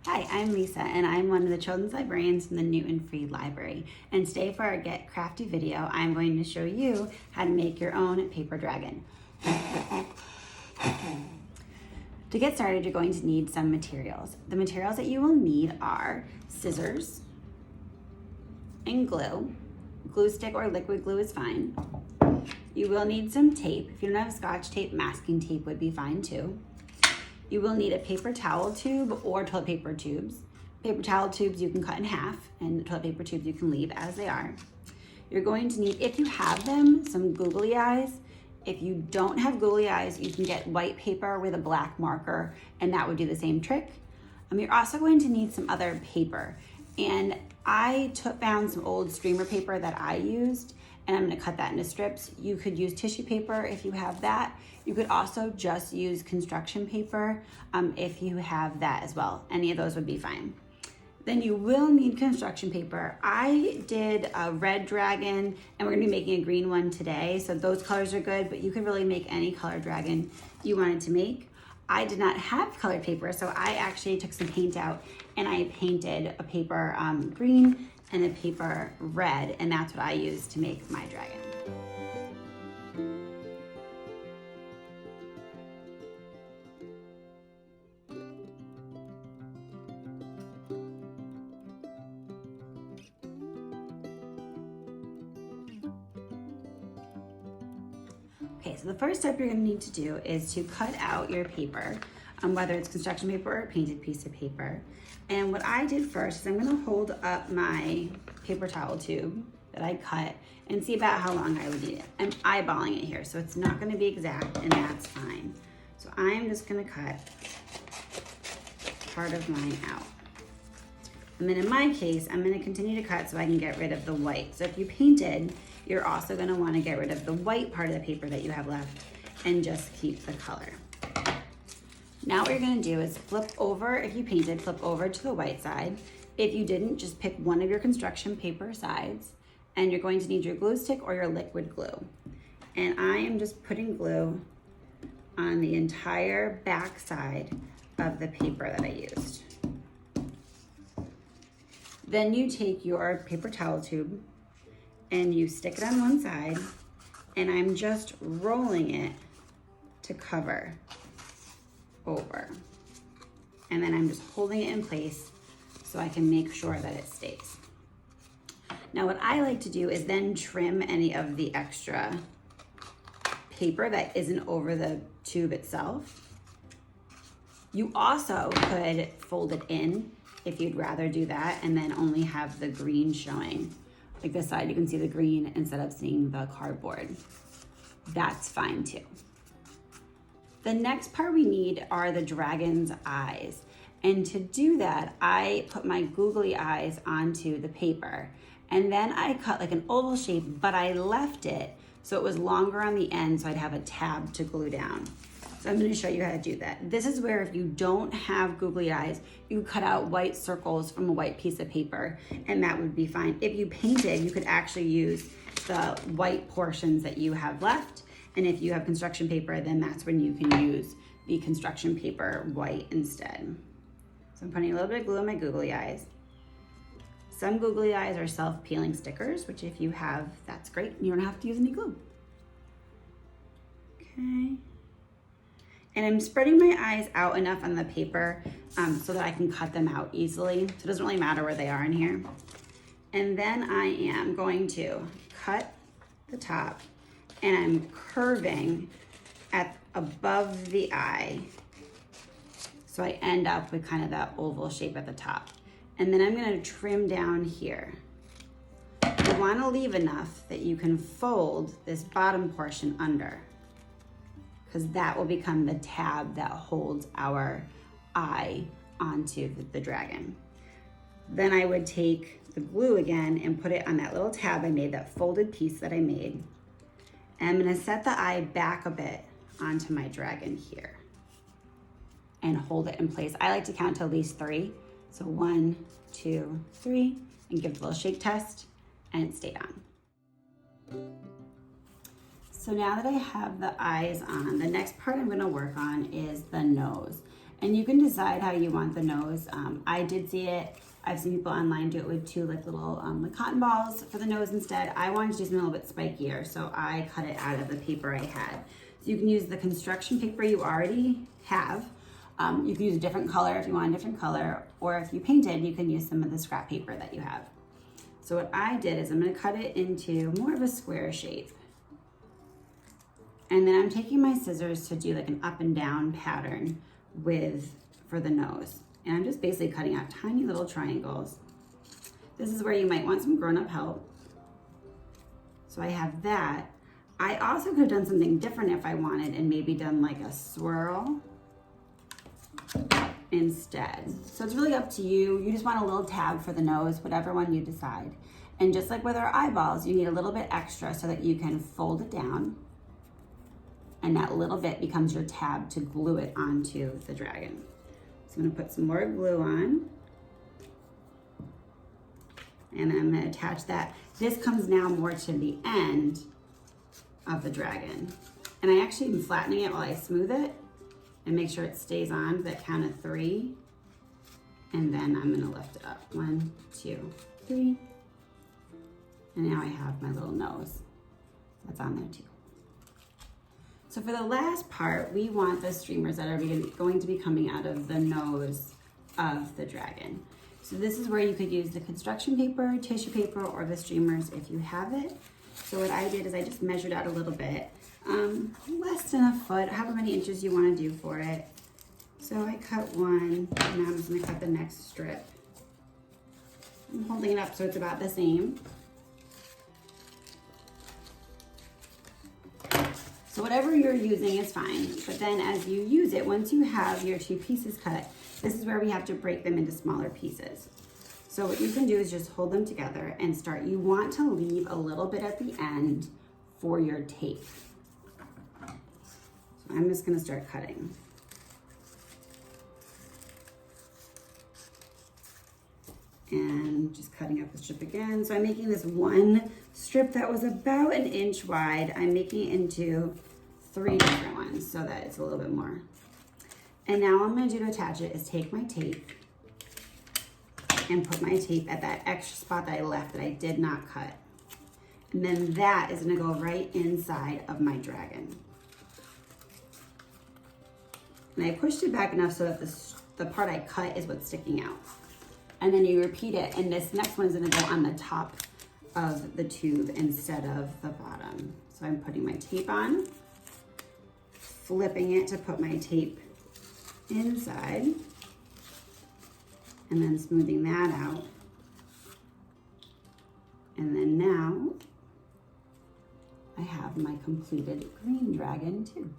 Hi, I'm Lisa, and I'm one of the children's librarians from the Newton Free Library. And today for our Get Crafty video, I'm going to show you how to make your own paper dragon. To get started, you're going to need some materials. The materials that you will need are scissors and glue. Glue stick or liquid glue is fine. You will need some tape. If you don't have Scotch tape, masking tape would be fine too. You will need a paper towel tube or toilet paper tubes. Paper towel tubes you can cut in half, and the toilet paper tubes you can leave as they are. You're going to need, if you have them, some googly eyes. If you don't have googly eyes, you can get white paper with a black marker, and that would do the same trick. You're also going to need some other paper. And I found some old streamer paper that I used, and I'm gonna cut that into strips. You could use tissue paper if you have that. You could also just use construction paper if you have that as well. Any of those would be fine. Then you will need construction paper. I did a red dragon, and we're gonna be making a green one today, so those colors are good, but you could really make any color dragon you wanted to make. I did not have colored paper, so I actually took some paint out and I painted a paper green and a paper red, and that's what I used to make my dragon. Okay, so the first step you're gonna need to do is to cut out your paper, whether it's construction paper or a painted piece of paper. And what I did first is I'm gonna hold up my paper towel tube that I cut and see about how long I would need it. I'm eyeballing it here, so it's not gonna be exact, and that's fine. So I'm just gonna cut part of mine out. And then in my case, I'm gonna continue to cut so I can get rid of the white. So if you painted, you're also gonna wanna get rid of the white part of the paper that you have left and just keep the color. Now what you're gonna do is flip over, if you painted, flip over to the white side. If you didn't, just pick one of your construction paper sides, and you're going to need your glue stick or your liquid glue. And I am just putting glue on the entire back side of the paper that I used. Then you take your paper towel tube and you stick it on one side, and I'm just rolling it to cover over. And then I'm just holding it in place so I can make sure that it stays. Now what I like to do is then trim any of the extra paper that isn't over the tube itself. You also could fold it in if you'd rather do that and then only have the green showing. Like this side, you can see the green instead of seeing the cardboard. That's fine too. The next part we need are the dragon's eyes. And to do that, I put my googly eyes onto the paper. And then I cut like an oval shape, but I left it so it was longer on the end so I'd have a tab to glue down. So I'm gonna show you how to do that. This is where if you don't have googly eyes, you cut out white circles from a white piece of paper, and that would be fine. If you painted, you could actually use the white portions that you have left. And if you have construction paper, then that's when you can use the construction paper white instead. So I'm putting a little bit of glue on my googly eyes. Some googly eyes are self-peeling stickers, which if you have, that's great. You don't have to use any glue. Okay. And I'm spreading my eyes out enough on the paper so that I can cut them out easily. So it doesn't really matter where they are in here. And then I am going to cut the top, and I'm curving at above the eye. So I end up with kind of that oval shape at the top. And then I'm gonna trim down here. You wanna leave enough that you can fold this bottom portion under, because that will become the tab that holds our eye onto the dragon. Then I would take the glue again and put it on that little tab I made, that folded piece that I made. And I'm gonna set the eye back a bit onto my dragon here and hold it in place. I like to count to at least 3. So 1, 2, 3, and give it a little shake test, and it stayed on. So now that I have the eyes on, the next part I'm gonna work on is the nose. And you can decide how you want the nose. I did see it. I've seen people online do it with two like little like cotton balls for the nose instead. I wanted to do something a little bit spikier, so I cut it out of the paper I had. So you can use the construction paper you already have. You can use a different color if you want a different color, or if you painted, you can use some of the scrap paper that you have. So what I did is I'm gonna cut it into more of a square shape. And then I'm taking my scissors to do like an up and down pattern for the nose. And I'm just basically cutting out tiny little triangles. This is where you might want some grown-up help. So I have that. I also could have done something different if I wanted and maybe done like a swirl instead. So it's really up to you. You just want a little tab for the nose, whatever one you decide. And just like with our eyeballs, you need a little bit extra so that you can fold it down. And that little bit becomes your tab to glue it onto the dragon. So I'm gonna put some more glue on. And I'm gonna attach that. This comes now more to the end of the dragon. And I actually am flattening it while I smooth it and make sure it stays on that count of 3. And then I'm gonna lift it up. 1, 2, 3. And now I have my little nose that's on there too. So for the last part, we want the streamers that are going to be coming out of the nose of the dragon. So this is where you could use the construction paper, tissue paper, or the streamers if you have it. So what I did is I just measured out a little bit, less than a foot, however many inches you want to do for it. So I cut one, and now I'm just gonna cut the next strip. I'm holding it up so it's about the same. So whatever you're using is fine, but then as you use it, once you have your 2 pieces cut, this is where we have to break them into smaller pieces. So what you can do is just hold them together and start. You want to leave a little bit at the end for your tape. So I'm just gonna start cutting. And just cutting up the strip again. So I'm making this one strip that was about 1 inch wide. I'm making it into 3 different ones so that it's a little bit more. And now what I'm gonna do to attach it is take my tape and put my tape at that extra spot that I left that I did not cut. And then that is gonna go right inside of my dragon. And I pushed it back enough so that the part I cut is what's sticking out. And then you repeat it, and this next one is gonna go on the top of the tube instead of the bottom. So I'm putting my tape on, flipping it to put my tape inside, and then smoothing that out. And then now I have my completed green dragon too.